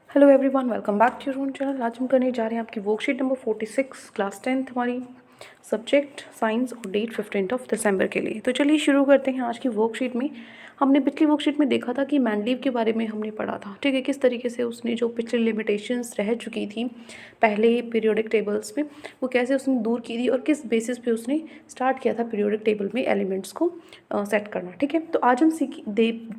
Hello everyone, welcome back to your own channel. आज हम करने जा रहे हैं आपकी वर्कशीट नंबर 46 क्लास 10th हमारी सब्जेक्ट साइंस और डेट 15 दिसंबर के लिए। तो चलिए शुरू करते हैं। आज की वर्कशीट में हमने पिछली वर्कशीट में देखा था कि मैंडलीव के बारे में हमने पढ़ा था, ठीक है। किस तरीके से उसने जो पिछले लिमिटेशंस रह चुकी थी पहले पीरियोडिक टेबल्स में, वो कैसे उसने दूर की थी और किस बेसिस पे उसने स्टार्ट किया था पीरियोडिक टेबल में एलिमेंट्स को सेट करना, ठीक है। तो आज हम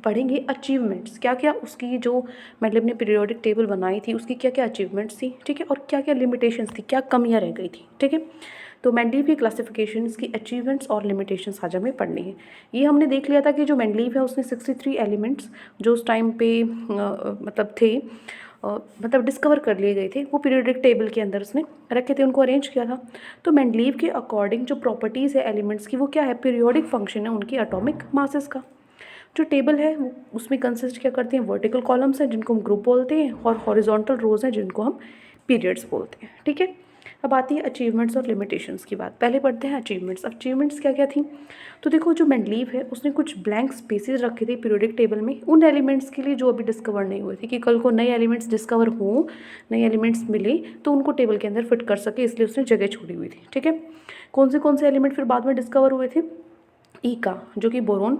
पढ़ेंगे अचीवमेंट्स, क्या क्या उसकी जो मतलब ने पीरियोडिक टेबल बनाई थी उसकी क्या क्या अचीवमेंट्स थी, ठीक है, और क्या क्या लिमिटेशंस थी, क्या कमियां रह गई थी, ठीक है। तो मेंडलीव की क्लासिफिकेशन की अचीवमेंट्स और लिमिटेशंस आज हमें पढ़नी है। ये हमने देख लिया था कि जो मेंडलीव है उसने 63 एलिमेंट्स जो उस टाइम पे मतलब थे मतलब डिस्कवर कर लिए गए थे, वो पीरियोडिक टेबल के अंदर उसने रखे थे, उनको अरेंज किया था। तो मेंडलीव के अकॉर्डिंग जो प्रॉपर्टीज़ है एलिमेंट्स की, वो क्या है, पीरियोडिक फंक्शन है उनकी एटॉमिक मासेस का। जो टेबल है वो उसमें कंसिस्ट क्या करते हैं, वर्टिकल कॉलम्स हैं जिनको हम ग्रुप बोलते हैं और हॉरिजॉन्टल रोज हैं जिनको हम पीरियड्स बोलते हैं, ठीक है। अब आती है अचीवमेंट्स और लिमिटेशंस की बात। पहले पढ़ते हैं अचीवमेंट्स। अचीवमेंट्स क्या क्या थी, तो देखो जो मेंडलीव है उसने कुछ ब्लैंक स्पेसेस रखे थे पीरियोडिक टेबल में उन एलिमेंट्स के लिए जो अभी डिस्कवर नहीं हुए थे, कि कल को नए एलिमेंट्स डिस्कवर हों, नए एलिमेंट्स मिले तो उनको टेबल के अंदर फिट कर सके, इसलिए उसने जगह छोड़ी हुई थी, ठीक है। कौन से एलिमेंट फिर बाद में डिस्कवर हुए थे, ई का जो कि बोरोन,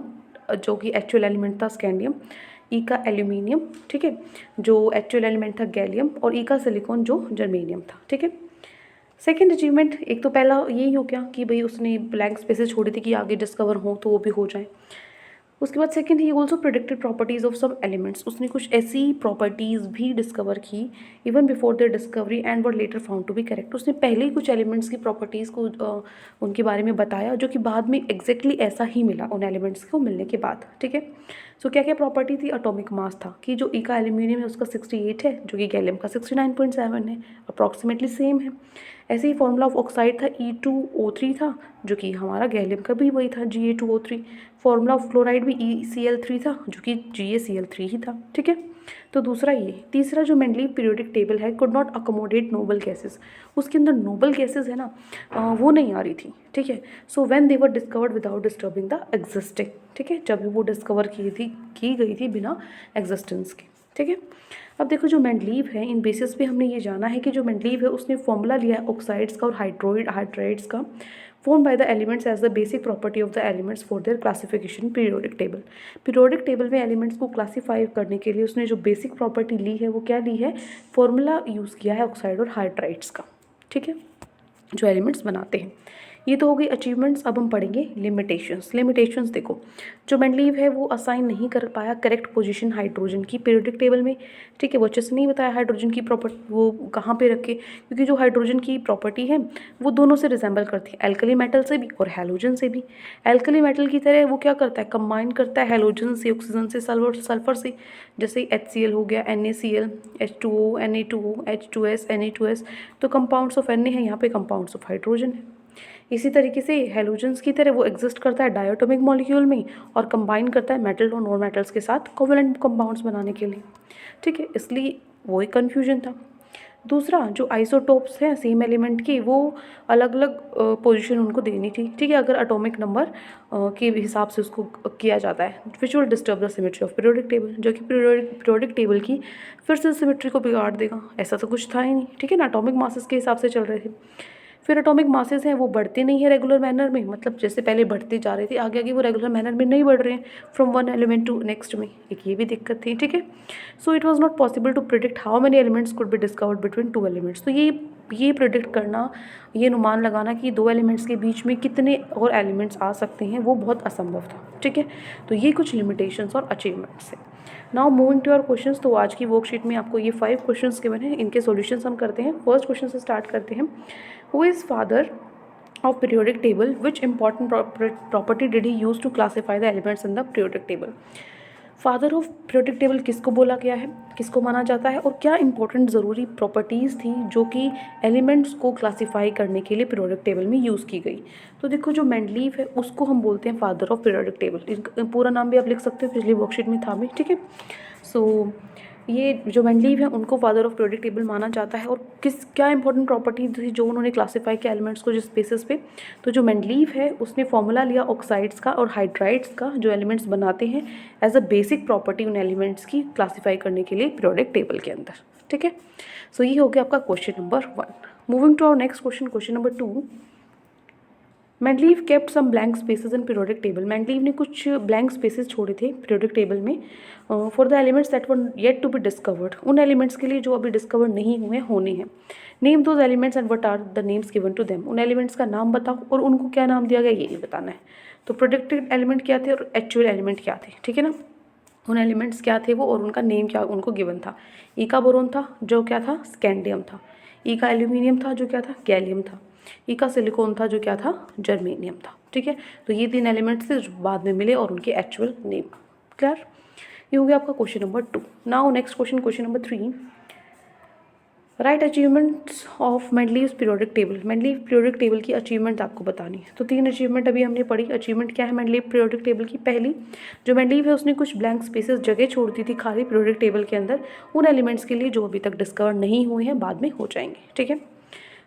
जो कि एक्चुअल एलिमेंट था स्कैंडियम, ई का एल्यूमिनियम, ठीक है, जो एक्चुअल एलिमेंट था गैलियम, और ई का सिलिकॉन जो जर्मेनियम था, ठीक है। सेकेंड अचीवमेंट, एक तो पहला यही हो गया कि भाई उसने ब्लैंक स्पेसेस छोड़ी थी कि आगे डिस्कवर हो तो वो भी हो जाए। उसके बाद second, he also predicted properties of some elements, उसने कुछ ऐसी प्रॉपर्टीज़ भी डिस्कवर की even before their discovery and were later found to be correct. उसने पहले ही कुछ एलिमेंट्स की प्रॉपर्टीज़ को उनके बारे में बताया जो कि बाद में एग्जैक्टली ऐसा ही मिला उन एलिमेंट्स को मिलने के बाद, ठीक है। सो क्या क्या प्रॉपर्टी थी, एटॉमिक मास था कि जो ई का एल्यूमिनियम है उसका 68 है, जो कि गैलियम का 69.7 है, अप्रॉक्सीमेटली सेम है। ऐसे ही फॉर्मूला ऑफ ऑक्साइड था E2O3 था, जो कि हमारा गैलियम का भी वही था Ga2O3। फॉर्मूला ऑफ क्लोराइड भी ECl3 था, जो कि GaCl3 ही था, ठीक है। तो दूसरा ये। तीसरा जो मेंडलीव पीरियोडिक टेबल है, could not accommodate noble gases, उसके अंदर नोबल गैसेस है ना, वो नहीं आ रही थी, ठीक है। So when they were discovered without disturbing the existing, ठीक है, जब वो डिस्कवर की गई थी बिना एग्जिस्टेंस के, ठीक है। अब देखो जो मेंडलीव है, इन बेसिस पे हमने ये जाना है कि जो मेंडलीव है उसने फॉर्मूला लिया है ऑक्साइड्स का और हाइड्राइड्स का, formed by the elements as the basic property of the elements for their classification periodic table। periodic table में एलिमेंट्स को क्लासीफाई करने के लिए उसने जो बेसिक प्रॉपर्टी ली है वो क्या ली है, फॉर्मूला यूज़ किया है ऑक्साइड और हाइड्राइड्स का, ठीक है, जो एलिमेंट्स बनाते हैं। ये तो हो गई अचीवमेंट्स। अब हम पढ़ेंगे लिमिटेशंस। लिमिटेशंस देखो, जो मेंडलीव है वो असाइन नहीं कर पाया करेक्ट पोजीशन हाइड्रोजन की पीरियोडिक टेबल में, ठीक है। वो अच्छे से नहीं बताया हाइड्रोजन की प्रॉपर्टी वो कहाँ पे रखे, क्योंकि जो हाइड्रोजन की प्रॉपर्टी है वो दोनों से रिजेंबल करती है, एल्कली मेटल से भी और हैलोजन से भी। एल्कली मेटल की तरह वो क्या करता है, कंबाइन करता है हैलोजन से, ऑक्सीजन से, सल्फर से, जैसे HCl हो गया, NaCl, H2O, Na2O, H2S, Na2S। तो कंपाउंड्स ऑफ Na है, यहाँ पे कंपाउंड्स ऑफ हाइड्रोजन है। इसी तरीके से हेलोजेंस की तरह वो एग्जिस्ट करता है डायटोमिक मॉलिक्यूल में और कंबाइन करता है मेटल और नॉन मेटल्स के साथ कोवेलेंट कंपाउंड्स बनाने के लिए, ठीक है। इसलिए वो एक कन्फ्यूजन था। दूसरा, जो आइसोटोप्स हैं सेम एलिमेंट की, वो अलग अलग पोजीशन उनको देनी थी, ठीक है, अगर एटॉमिक नंबर के हिसाब से उसको किया जाता है, which will disturb the symmetry of periodic table, जो कि पीरियोडिक टेबल की फिर से सिमेट्री को बिगाड़ देगा। ऐसा तो कुछ था ही नहीं, ठीक है ना, एटॉमिक मासेस के हिसाब से चल रहे थे। फिर एटॉमिक मासेस हैं वो बढ़ते नहीं है रेगुलर मैनर में, मतलब जैसे पहले बढ़ते जा रहे थे आगे आगे वो रेगुलर मैनर में नहीं बढ़ रहे हैं from one element to next में, एक ये भी दिक्कत थी, ठीक है। So it was not possible to predict how many elements could be discovered between two elements. तो ये प्रिडिक्ट करना, ये अनुमान लगाना कि दो एलिमेंट्स के बीच में कितने और एलिमेंट्स आ सकते हैं, वो बहुत असंभव था, ठीक है। तो ये कुछ लिमिटेशंस और अचीवमेंट्स हैं। Now moving to our questions. तो आज की वर्कशीट में आपको ये 5 क्वेश्चंस गिवन हैं, इनके सॉल्यूशंस हम करते हैं। फर्स्ट क्वेश्चन से स्टार्ट करते हैं। Who is father of periodic table, which important property did he use to classify the elements in the periodic table। Father of periodic table किसको बोला गया है, किसको माना जाता है, और क्या इंपॉर्टेंट ज़रूरी प्रॉपर्टीज़ थी जो कि एलिमेंट्स को क्लासीफाई करने के लिए पीरियोडिक टेबल में यूज़ की गई। तो देखो जो मेंडलीव है उसको हम बोलते हैं फादर ऑफ पीरियोडिक टेबल, पूरा नाम भी आप लिख सकते हो, पिछली वर्कशीट में था भी, ठीक है। सो ये जो मेंडलीव है उनको फादर ऑफ पीरियोडिक टेबल माना जाता है। और क्या इंपॉर्टेंट प्रॉपर्टी थी जो उन्होंने क्लासीफाई किया एलिमेंट्स को जिस बेसिस पे, तो जो मेंडलीव है उसने फॉर्मूला लिया ऑक्साइड्स का और हाइड्राइड्स का जो एलिमेंट्स बनाते हैं एज अ बेसिक प्रॉपर्टी उन एलिमेंट्स की क्लासीफाई करने के लिए पीरियोडिक टेबल के अंदर। ठीक है, सो ये हो गया आपका question number 1। Moving to our next question, question number 2। Mendeleev kept some blank spaces in periodic table. Mendeleev ने कुछ ब्लैंक स्पेसेस छोड़े थे पीरियोडिक टेबल में for the elements that were yet to be discovered, उन elements के लिए जो अभी डिस्कवर नहीं हुए होने हैं। Name those elements and what are the names given to them, उन एलिमेंट्स का नाम बताओ और उनको क्या नाम दिया गया ये बताना है। तो प्रोडक्टेड एलिमेंट क्या थे और एक्चुअल एलिमेंट क्या थे, ठीक है ना। उन एलिमेंट्स क्या थे वो और उनका नेम क्या उनको गिवन था। ई का बोरोन था जो क्या था स्कैंडियम था, ई का एल्यूमिनियम था जो क्या था गैलियम था, ई का सिलिकॉन था जो क्या था जर्मेनियम था। ठीक है, तो ये 3 एलिमेंट्स थे जो बाद में मिले और उनके एक्चुअल नेम। क्लियर, ये हो गया आपका question number 2। Now next question, question number 3। Right achievements of Mendeleev's periodic table. Mendeleev periodic table की अचीवमेंट आपको बतानी है। तो 3 अचीवमेंट अभी हमने पढ़ी। अचीवमेंट क्या है मेंडलीव पीरियोडिक टेबल की? पहली, जो मेंडलीव है उसने कुछ ब्लैंक स्पेसेस जगह छोड़ दी थी खाली पीरियोडिक टेबल के अंदर उन एलिमेंट्स के लिए जो अभी तक डिस्कवर नहीं हुए हैं, बाद में हो जाएंगे। ठीक है।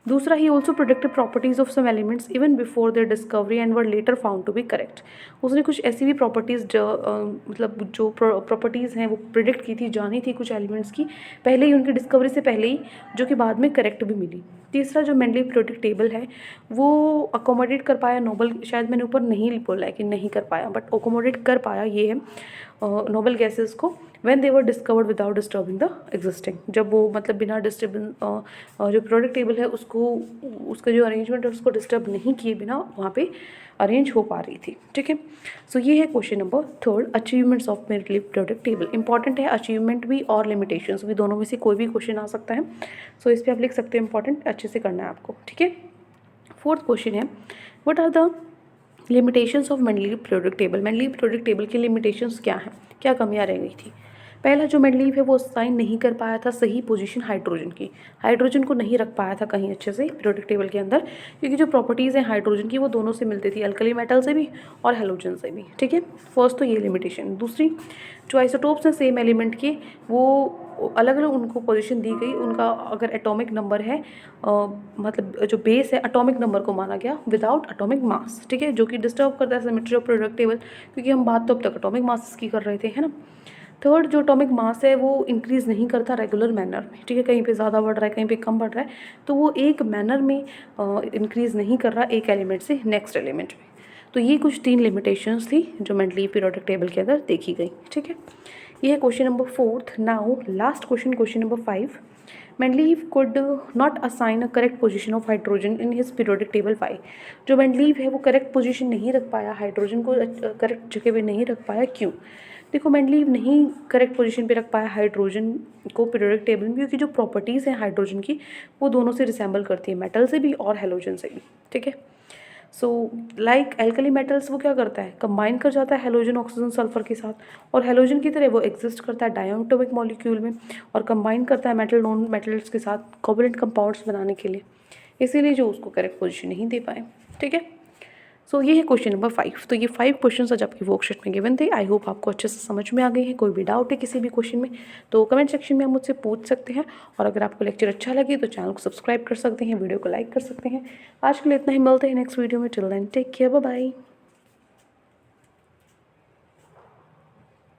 दूसरा, he also predicted properties of some elements even before their discovery and were later found to be correct. उसने कुछ ऐसी भी प्रॉपर्टीज़ मतलब जो प्रॉपर्टीज़ हैं वो प्रिडिक्ट की थी, जानी थी कुछ एलिमेंट्स की पहले ही, उनकी डिस्कवरी से पहले ही, जो कि बाद में करेक्ट भी मिली। तीसरा, जो मेंडलीव पीरियोडिक टेबल है वो अकोमोडेट कर पाया नोबल, शायद मैंने ऊपर नहीं बोला है कि नहीं कर पाया, बट अकोमोडेट कर पाया ये है नोबल गैसेस को when they were discovered without disturbing the existing, जब वो मतलब बिना डिस्टर्बेंस जो पीरियोडिक टेबल है उसको, उसका जो अरेंजमेंट है उसको डिस्टर्ब नहीं किए बिना वहाँ पे अरेंज हो पा रही थी। ठीक है, सो ये है question number 3, achievements of Mendeleev periodic table. Important है अचीवमेंट भी और लिमिटेशंस भी, दोनों में से कोई भी क्वेश्चन आ सकता है। सो इस पर आप लिख सकते हैं इंपॉर्टेंट, अच्छे से करना है आपको। ठीक है, 4th क्वेश्चन है what are the limitations of Mendeleev periodic table. Mendeleev periodic table की लिमिटेशंस क्या हैं, क्या कमियां रह गई थी? पहला, जो मेंडलीव है वो साइन नहीं कर पाया था सही पोजीशन हाइड्रोजन की, हाइड्रोजन को नहीं रख पाया था कहीं अच्छे से पीरियोडिक टेबल के अंदर, क्योंकि जो प्रॉपर्टीज़ हैं हाइड्रोजन की वो दोनों से मिलती थी, अल्कली मेटल से भी और हेलोजन से भी। ठीक है, फर्स्ट तो ये लिमिटेशन। दूसरी, जो आइसोटोप्स हैं सेम एलिमेंट के वो अलग अलग उनको पोजीशन दी गई, उनका अगर एटॉमिक नंबर है मतलब जो बेस है एटॉमिक नंबर को माना गया विदाउट एटॉमिक मास। ठीक है, जो कि डिस्टर्ब करता है सिमेट्री ऑफ पीरियोडिक टेबल, क्योंकि हम बात तो अब तक एटॉमिक मास की कर रहे थे, है ना। थर्ड, जो एटॉमिक मास है वो इंक्रीज़ नहीं करता रेगुलर मैनर में। ठीक है, कहीं पे ज़्यादा बढ़ रहा है कहीं पे कम बढ़ रहा है, तो वो एक मैनर में इंक्रीज़ नहीं कर रहा एक एलिमेंट से नेक्स्ट एलिमेंट में। तो ये कुछ 3 लिमिटेशंस थी जो मेंडलीव पीरियोडिक टेबल के अंदर देखी गई। ठीक है, ये है question number 4। Now last question, question number 5। Mendeleev could not assign a correct position of hydrogen in his periodic table 5। जो मेंडलीव है वो करेक्ट पोजीशन नहीं रख पाया, हाइड्रोजन को करेक्ट जगह पे नहीं रख पाया, क्यों? देखो, मेंडलीव नहीं करेक्ट पोजीशन पे रख पाया हाइड्रोजन को पीरियोडिक टेबल में, क्योंकि जो प्रॉपर्टीज़ हैं हाइड्रोजन की वो दोनों से रिसेंबल करती है, मेटल से भी और हेलोजन से भी। ठीक है, सो लाइक एल्कली मेटल्स वो क्या करता है, कंबाइन कर जाता है हेलोजन ऑक्सीजन सल्फर के साथ, और हेलोजन की तरह वो एग्जिस्ट करता है डायटोमिक मॉलिक्यूल में और कंबाइन करता है मेटल नॉन मेटल्स के साथ कोवलेंट कंपाउंड्स बनाने के लिए, इसीलिए जो उसको करेक्ट पोजीशन नहीं दे पाए। ठीक है, सो ये है क्वेश्चन नंबर 5। तो ये 5 क्वेश्चन आज आपकी वर्कशीट में गिवन थे। आई होप आपको अच्छे से समझ में आ गए हैं। कोई भी डाउट है किसी भी क्वेश्चन में तो कमेंट सेक्शन में आप मुझसे पूछ सकते हैं, और अगर आपको लेक्चर अच्छा लगे तो चैनल को सब्सक्राइब कर सकते हैं, वीडियो को लाइक कर सकते हैं। आज के लिए इतना ही, मिलते हैं नेक्स्ट वीडियो में। Till then take care, bye bye.